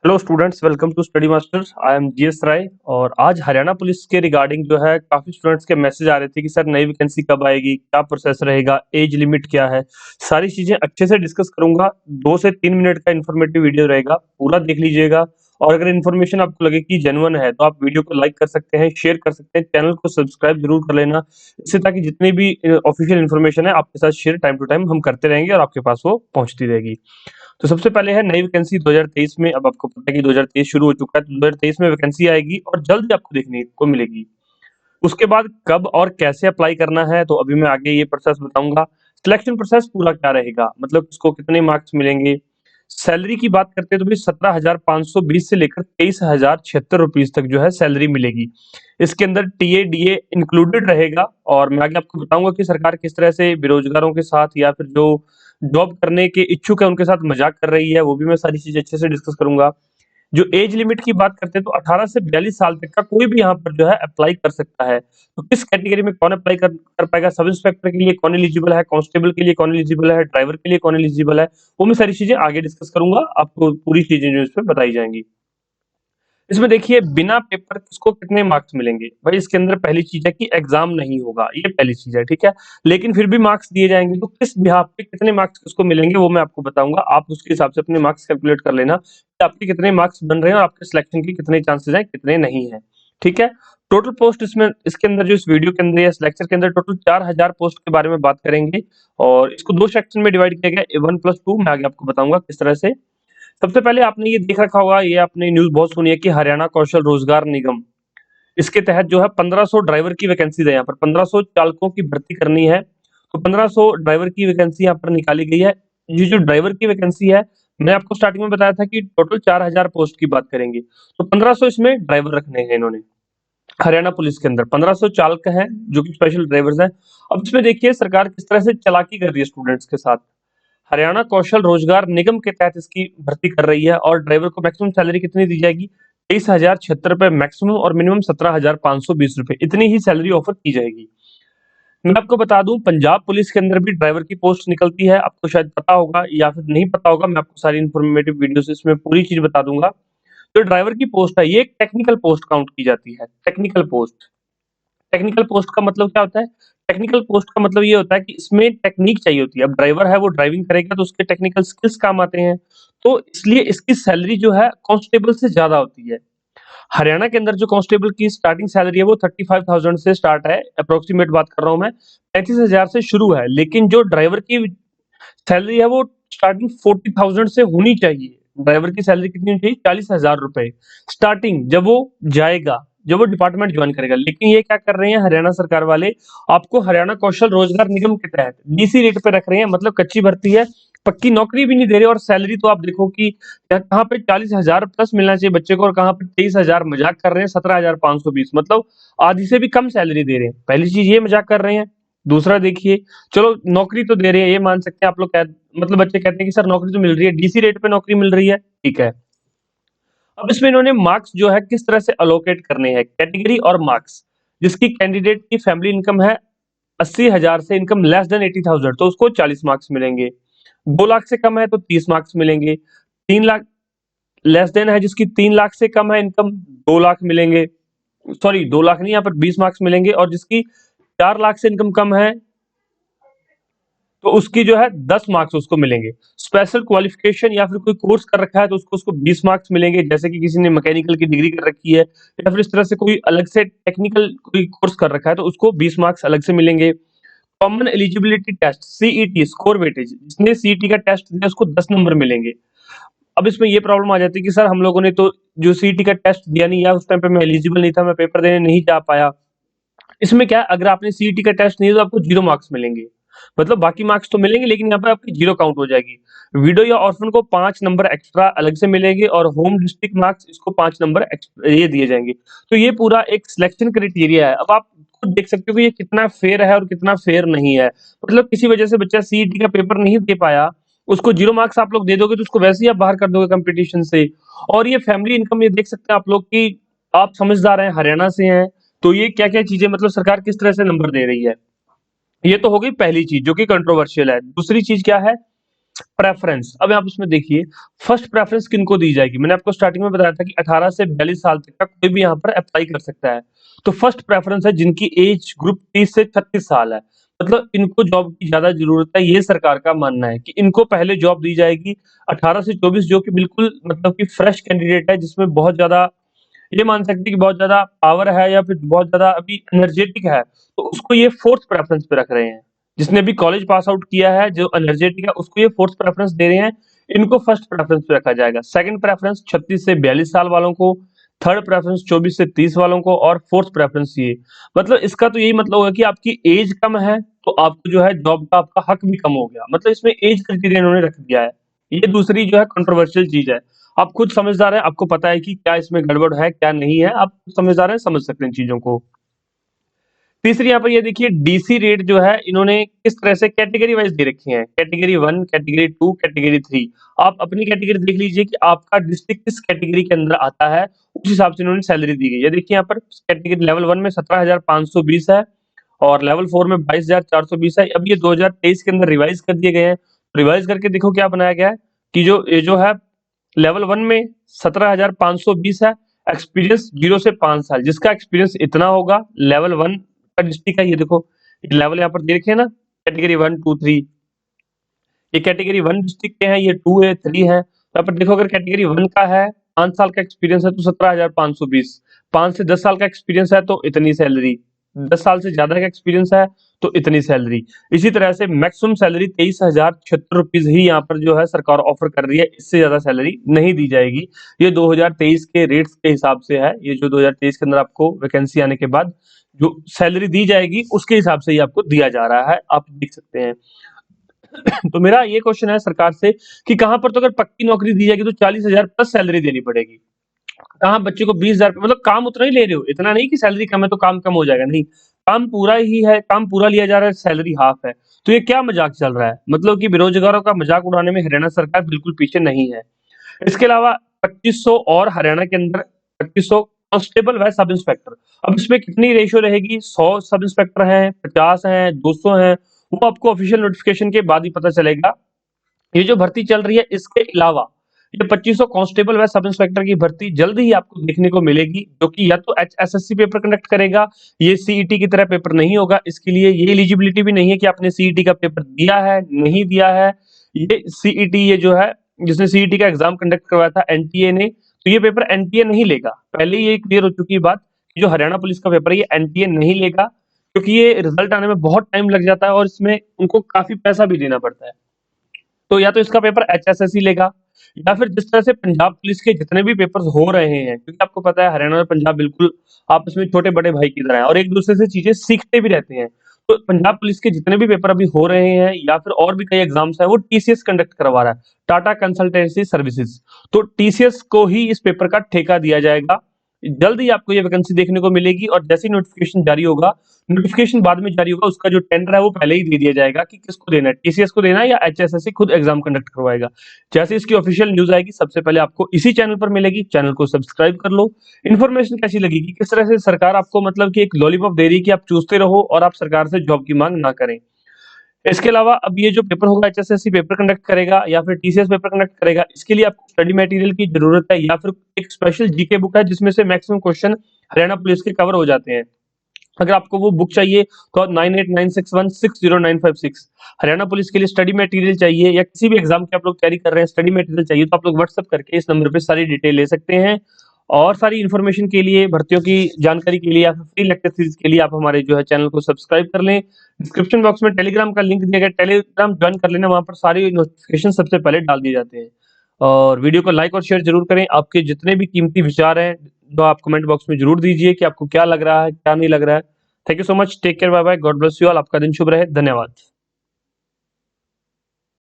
Hello students, welcome to Study Masters. I am GS Rai. और आज Haryana police के regarding जो है काफी स्टूडेंट्स के मैसेज आ रहे थे कि सर नई वैकेंसी कब आएगी, क्या प्रोसेस रहेगा, एज लिमिट क्या है। सारी चीजें अच्छे से डिस्कस करूंगा। 2 से 3 मिनट का इन्फॉर्मेटिव वीडियो रहेगा, पूरा देख लीजिएगा। और अगर इन्फॉर्मेशन आपको लगे कि जेन्युइन है तो आप वीडियो को लाइक कर सकते हैं, शेयर कर सकते हैं, चैनल को सब्सक्राइब जरूर कर लेना, इससे ताकि जितनी भी ऑफिशियल इन्फॉर्मेशन है आपके साथ शेयर टाइम टू टाइम हम करते रहेंगे और आपके पास वो पहुंचती रहेगी। तो सबसे पहले है नई वैकेंसी 2023 में। अब आपको पता है कि 2023 शुरू हो चुका है, तो 2023 में वैकेंसी आएगी और जल्द ही आपको देखने को मिलेगी। उसके बाद कब और कैसे अप्लाई करना है तो अभी मैं आगे ये प्रोसेस बताऊंगा। सिलेक्शन प्रोसेस पूरा क्या रहेगा, मतलब इसको कितने मार्क्स मिलेंगे। सैलरी की बात करते हैं तो भी 17,520 से लेकर 23,076 रुपीज तक जो है सैलरी मिलेगी। इसके अंदर टीए डीए इंक्लूडेड रहेगा। और मैं आगे आपको बताऊंगा कि सरकार किस तरह से बेरोजगारों के साथ या फिर जो जॉब करने के इच्छुक है उनके साथ मजाक कर रही है, वो भी मैं सारी चीजें अच्छे से डिस्कस करूंगा। जो एज लिमिट की बात करते हैं तो 18 से 42 साल तक का कोई भी यहाँ पर जो है अप्लाई कर सकता है। तो किस कैटेगरी में कौन अप्लाई कर पाएगा, सब इंस्पेक्टर के लिए कौन एलिजिबल है, कांस्टेबल के लिए कौन एलिजिबल है, ड्राइवर के लिए कौन एलिजिबल है, वो मैं सारी चीजें आगे डिस्कस करूंगा। आपको पूरी चीजें जो इसमें बताई जाएंगी। इसमें देखिए बिना पेपर किसको कितने मार्क्स मिलेंगे। भाई इसके अंदर पहली चीज है कि एग्जाम नहीं होगा, ये पहली चीज है, ठीक है। लेकिन फिर भी मार्क्स दिए जाएंगे, तो किस बिहाफ पे कितने मार्क्स किसको मिलेंगे वो मैं आपको बताऊंगा। आप उसके हिसाब से अपने मार्क्स कैलकुलेट कर लेना कि आपके कितने मार्क्स बन रहे हैं और आपके सिलेक्शन के कितने चांसेस हैं, कितने नहीं है, ठीक है। टोटल पोस्ट इसमें इसके अंदर जो इस वीडियो के अंदर या इस लेक्चर के अंदर टोटल 4,000 पोस्ट के बारे में बात करेंगे। और इसको 2 सेक्शन में डिवाइड किया गया, 1+2। मैं आगे आपको बताऊंगा किस तरह से। सबसे पहले आपने ये देख रखा होगा, ये आपने न्यूज़ बहुत सुनी है कि हरियाणा कौशल रोजगार निगम, इसके तहत जो है 1500 ड्राइवर की वैकेंसी है। यहाँ पर 1500 चालकों की भर्ती करनी है, तो 1500 ड्राइवर की वैकेंसी यहाँ पर निकाली गई है। ये जो ड्राइवर की वैकेंसी है, मैं आपको स्टार्टिंग में बताया था कि टोटल 4,000 पोस्ट की बात करेंगे, तो 1500 इसमें ड्राइवर रखने हैं इन्होंने। हरियाणा पुलिस के अंदर 1500 चालक हैं जो कि स्पेशल ड्राइवर्स हैं। अब इसमें देखिए सरकार किस तरह से चालाकी कर रही है स्टूडेंट्स के साथ। हरियाणा कौशल रोजगार निगम के तहत इसकी भर्ती कर रही है और ड्राइवर को मैक्सिमम सैलरी कितनी दी जाएगी, 23,076 रुपए मैक्सिमम और मिनिमम 17,520 रुपए, इतनी ही सैलरी ऑफर की जाएगी। मैं आपको बता दूं पंजाब पुलिस के अंदर भी ड्राइवर की पोस्ट निकलती है, आपको शायद पता होगा या फिर नहीं पता होगा, मैं आपको सारी इन्फॉर्मेटिव वीडियोस इसमें पूरी चीज बता दूंगा। जो ड्राइवर की पोस्ट है ये एक टेक्निकल पोस्ट काउंट की जाती है। टेक्निकल पोस्ट, टेक्निकल पोस्ट का मतलब क्या होता है। टेक्निकल पोस्ट का मतलब ये होता है कि इसमें टेक्निक चाहिए होती है। अब ड्राइवर है वो ड्राइविंग करेगा तो उसके टेक्निकल स्किल्स काम आते हैं, तो इसलिए इसकी सैलरी जो है कांस्टेबल से ज्यादा होती है। हरियाणा के अंदर जो कांस्टेबल की स्टार्टिंग सैलरी है वो 35,000 से स्टार्ट है, अप्रोक्सीमेट बात कर रहा हूं मैं, 35,000 से शुरू है। लेकिन जो ड्राइवर की सैलरी है वो स्टार्टिंग 40,000 से होनी चाहिए। ड्राइवर की सैलरी कितनी होनी चाहिए, 40,000 रुपए स्टार्टिंग, जब वो जाएगा, जब वो डिपार्टमेंट ज्वाइन करेगा। लेकिन ये क्या कर रहे हैं हरियाणा सरकार वाले, आपको हरियाणा कौशल रोजगार निगम के तहत डीसी रेट पे रख रहे हैं, मतलब कच्ची भर्ती है, पक्की नौकरी भी नहीं दे रहे। और सैलरी तो आप देखो कि कहाँ पे 40,000 प्लस मिलना चाहिए बच्चे को और कहाँ पे 23,000, मजाक कर रहे हैं 17,520, मतलब आधी से भी कम सैलरी दे रहे हैं। पहली चीज ये मजाक कर रहे हैं। दूसरा देखिए, चलो नौकरी तो दे रहे हैं, ये मान सकते हैं आप लोग मतलब बच्चे कहते हैं कि सर नौकरी तो मिल रही है, डीसी रेट पे नौकरी मिल रही है, ठीक है। अब इसमें इन्होंने मार्क्स जो है किस तरह से अलोकेट करने हैं, कैटेगरी और मार्क्स। जिसकी कैंडिडेट की फैमिली इनकम है 80,000 से, इनकम लेस देन 80,000, तो उसको 40 मार्क्स मिलेंगे। 2 लाख से कम है तो 30 मार्क्स मिलेंगे। 3 लाख लेस देन है जिसकी 3 लाख से कम है इनकम, 2 लाख मिलेंगे। सॉरी 2 लाख नहीं, यहाँ पर 20 मार्क्स मिलेंगे। और जिसकी 4 लाख से इनकम कम है तो उसकी जो है 10 मार्क्स उसको मिलेंगे। स्पेशल क्वालिफिकेशन या फिर कोई कोर्स कर रखा है तो उसको उसको 20 मार्क्स मिलेंगे, जैसे कि किसी ने मैकेनिकल की डिग्री कर रखी है या फिर इस तरह से कोई अलग से टेक्निकल कोई कोर्स कर रखा है तो उसको 20 मार्क्स अलग से मिलेंगे। Common eligibility test CET score weightage, जिसने सीईटी का टेस्ट दिया उसको 10 नंबर मिलेंगे। अब इसमें ये प्रॉब्लम आ जाती है कि सर हम लोगों ने तो जो सीईटी का टेस्ट दिया नहीं, या उस टाइम पे मैं एलिजिबल नहीं था, मैं पेपर देने नहीं जा पाया। इसमें क्या है, अगर आपने सीईटी का टेस्ट नहीं दिया तो आपको 0 मार्क्स मिलेंगे, मतलब बाकी मार्क्स तो मिलेंगे लेकिन यहाँ पे आपकी 0 काउंट हो जाएगी। विडो या ऑर्फन को 5 नंबर एक्स्ट्रा अलग से मिलेंगे और होम डिस्ट्रिक्ट मार्क्स इसको 5 नंबर ये दिए जाएंगे। तो ये पूरा एक सिलेक्शन क्राइटेरिया है। अब आप खुद देख सकते हो कि ये कितना फेयर है और कितना फेयर नहीं है। मतलब किसी वजह से बच्चा सीईटी का पेपर नहीं दे पाया, उसको 0 मार्क्स आप लोग दे दोगे तो उसको वैसे ही आप बाहर कर दोगे कंपटीशन से। और ये फैमिली इनकम ये देख सकते हैं आप लोग कि आप समझदार हैं, हरियाणा से हैं, तो ये क्या-क्या चीजें मतलब सरकार किस तरह से नंबर दे रही है। ये तो हो गई पहली चीज जो कि कंट्रोवर्शियल है। दूसरी चीज क्या है, प्रेफरेंस, अब आप इसमें देखिए फर्स्ट प्रेफरेंस किनको दी जाएगी। मैंने आपको स्टार्टिंग में बताया था कि 18 से 42 साल तक का कोई भी यहाँ पर अप्लाई कर सकता है। तो फर्स्ट प्रेफरेंस है जिनकी एज ग्रुप 30 से 36 साल है, मतलब इनको जॉब की ज्यादा जरूरत है, ये सरकार का मानना है कि इनको पहले जॉब दी जाएगी। 18 से 24 जो कि बिल्कुल मतलब कि फ्रेश कैंडिडेट है, जिसमें बहुत ज्यादा ये मान सकते हैं कि बहुत ज्यादा पावर है या फिर बहुत ज्यादा अभी एनर्जेटिक है, तो उसको ये फोर्थ प्रेफरेंस पे रख रहे हैं। जिसने भी कॉलेज पास आउट किया है, जो एनर्जेटिक है, उसको ये फोर्थ प्रेफरेंस दे रहे हैं। इनको फर्स्ट प्रेफरेंस पे रखा जाएगा। सेकंड प्रेफरेंस 36 से 42 साल वालों को, थर्ड प्रेफरेंस 24 से 30 वालों को, और फोर्थ प्रेफरेंस ये। मतलब इसका तो यही मतलब होगा कि आपकी एज कम है तो आपको जो है जॉब का आपका हक भी कम हो गया, मतलब इसमें एज क्राइटेरिया इन्होंने रख दिया है। ये दूसरी जो है कंट्रोवर्शियल चीज है। आप खुद समझदार हैं, आपको पता है कि क्या इसमें गड़बड़ है क्या नहीं है, आप समझदार हैं, समझ सकते हैं चीजों को। तीसरी यहाँ पर ये देखिए डीसी रेट जो है इन्होंने किस तरह से कैटेगरी वाइज दे रखी है, कैटेगरी 1, कैटेगरी 2, कैटेगरी 3। आप अपनी कैटेगरी देख लीजिए कि आपका डिस्ट्रिक्ट किस कैटेगरी के अंदर आता है, उस हिसाब से इन्होंने सैलरी दी गई है। देखिए यहाँ पर कैटेगरी लेवल 1 में 17,520 है, और लेवल 4 में 22,420 है। अब ये 2023 के अंदर रिवाइज कर दिए गए हैं। रिवाइज करके देखो क्या बनाया गया है कि जो ये जो है लेवल 1 में 17,520 है, एक्सपीरियंस 0 से 5 साल, जिसका एक्सपीरियंस इतना होगा लेवल 1 का डिस्ट्रिक्ट है। ये देखो लेवल यहाँ पर देखे ना, कैटेगरी 1, 2, 3। ये कैटेगरी 1 डिस्ट्रिक्ट के हैं, ये 2 है, 3 है। तो यहाँ पर देखो अगर कैटेगरी 1 का है, 5 साल का एक्सपीरियंस है तो 17,520, 5 से 10 साल का एक्सपीरियंस है तो इतनी सैलरी, 10 साल से ज्यादा का एक्सपीरियंस है तो इतनी सैलरी। इसी तरह से मैक्सिमम सैलरी 23,076 रुपीज ही यहाँ पर जो है सरकार ऑफर कर रही है, इससे ज्यादा सैलरी नहीं दी जाएगी। ये 2023 के रेट्स के हिसाब से है, ये जो 2023 के अंदर आपको वैकेंसी आने के बाद जो सैलरी दी जाएगी उसके हिसाब से ही आपको दिया जा रहा है, आप देख सकते हैं। तो मेरा ये क्वेश्चन है सरकार से कि कहां पर तो अगर पक्की नौकरी दी जाएगी तो 40,000 प्लस सैलरी देनी पड़ेगी। कहाँ बच्चे को 20,000, मतलब काम उतना ही ले रहे हो, इतना नहीं कि सैलरी कम है तो काम कम हो जाएगा, नहीं, काम पूरा ही है, काम पूरा लिया जा रहा है, सैलरी हाफ है। तो ये क्या मजाक चल रहा है, मतलब कि बेरोजगारों का मजाक उड़ाने में हरियाणा सरकार बिल्कुल पीछे नहीं है। इसके अलावा 2500 और हरियाणा के अंदर 2500 कांस्टेबल व सब इंस्पेक्टर। अब इसमें कितनी रेशियो रहेगी, 100 सब इंस्पेक्टर हैं, 50 हैं, 200 हैं, वो आपको ऑफिशियल नोटिफिकेशन के बाद ही पता चलेगा। ये जो भर्ती चल रही है इसके अलावा ये 2500 कांस्टेबल व सब इंस्पेक्टर की भर्ती जल्द ही आपको देखने को मिलेगी, जो कि या तो एचएसएससी पेपर कंडक्ट करेगा, ये सीईटी की तरह पेपर नहीं होगा। इसके लिए ये एलिजिबिलिटी भी नहीं है कि आपने सीईटी का पेपर दिया है नहीं दिया है। ये सीईटी, ये जो है जिसने सीईटी का एग्जाम कंडक्ट करवाया था एनटीए ने, तो ये पेपर एनटीए नहीं लेगा। पहले ये क्लियर हो चुकी बात कि जो हरियाणा पुलिस का पेपर है ये एनटीए नहीं लेगा, क्योंकि ये रिजल्ट आने में बहुत टाइम लग जाता है और इसमें उनको काफी पैसा भी देना पड़ता है। तो या तो इसका पेपर एचएसएससी लेगा, या फिर जिस तरह से पंजाब पुलिस के जितने भी पेपर्स हो रहे हैं, क्योंकि आपको पता है हरियाणा और पंजाब बिल्कुल आपस में छोटे बड़े भाई की तरह है और एक दूसरे से चीजें सीखते भी रहते हैं। तो पंजाब पुलिस के जितने भी पेपर अभी हो रहे हैं या फिर और भी कई एग्जाम्स हैं, वो टीसीएस कंडक्ट करवा रहा है, टाटा कंसल्टेंसी सर्विसेज। तो टीसीएस को ही इस पेपर का ठेका दिया जाएगा। जल्द ही आपको ये वैकेंसी देखने को मिलेगी, और जैसे ही नोटिफिकेशन जारी होगा, नोटिफिकेशन बाद में जारी होगा, उसका जो टेंडर है वो पहले ही दे दिया जाएगा कि किसको देना है, टीसीएस को देना है या एचएसएससी खुद एग्जाम कंडक्ट करवाएगा। जैसे इसकी ऑफिशियल न्यूज आएगी सबसे पहले आपको इसी चैनल पर मिलेगी, चैनल को सब्सक्राइब कर लो। इन्फॉर्मेशन कैसी लगी कि किस तरह से सरकार आपको मतलब कि एक लॉलीपॉप दे रही है कि आप चूसते रहो और आप सरकार से जॉब की मांग ना करें। इसके अलावा अब ये जो पेपर होगा एचएसएससी पेपर कंडक्ट करेगा या फिर टीसीएस पेपर कंडक्ट करेगा, इसके लिए आपको स्टडी मटेरियल की जरूरत है या फिर एक स्पेशल जीके बुक है जिसमें से मैक्सिमम क्वेश्चन हरियाणा पुलिस के कवर हो जाते हैं। अगर आपको वो बुक चाहिए तो आप 9896160956, हरियाणा पुलिस के लिए स्टडी मटेरियल चाहिए या किसी भी एग्जाम की आप लोग तैयारी कर रहे हैं स्टडी मटेरियल चाहिए, तो आप लोग व्हाट्सअप करके इस नंबर पे सारी डिटेल ले सकते हैं। और सारी इन्फॉर्मेशन के लिए, भर्तियों की जानकारी के लिए या फिर फ्री लेक्चर सीरीज के लिए आप हमारे जो है चैनल को सब्सक्राइब कर लें। डिस्क्रिप्शन बॉक्स में टेलीग्राम का लिंक दिया गया, टेलीग्राम ज्वाइन कर लेना, वहां पर सारी नोटिफिकेशन सबसे पहले डाल दिए जाते हैं। और वीडियो को लाइक और शेयर जरूर करें। आपके जितने भी कीमती विचार हैं तो आप कमेंट बॉक्स में जरूर दीजिए कि आपको क्या लग रहा है क्या नहीं लग रहा है। Thank you so much, take care, bye bye, God bless you all, आपका दिन शुभ रहे, धन्यवाद।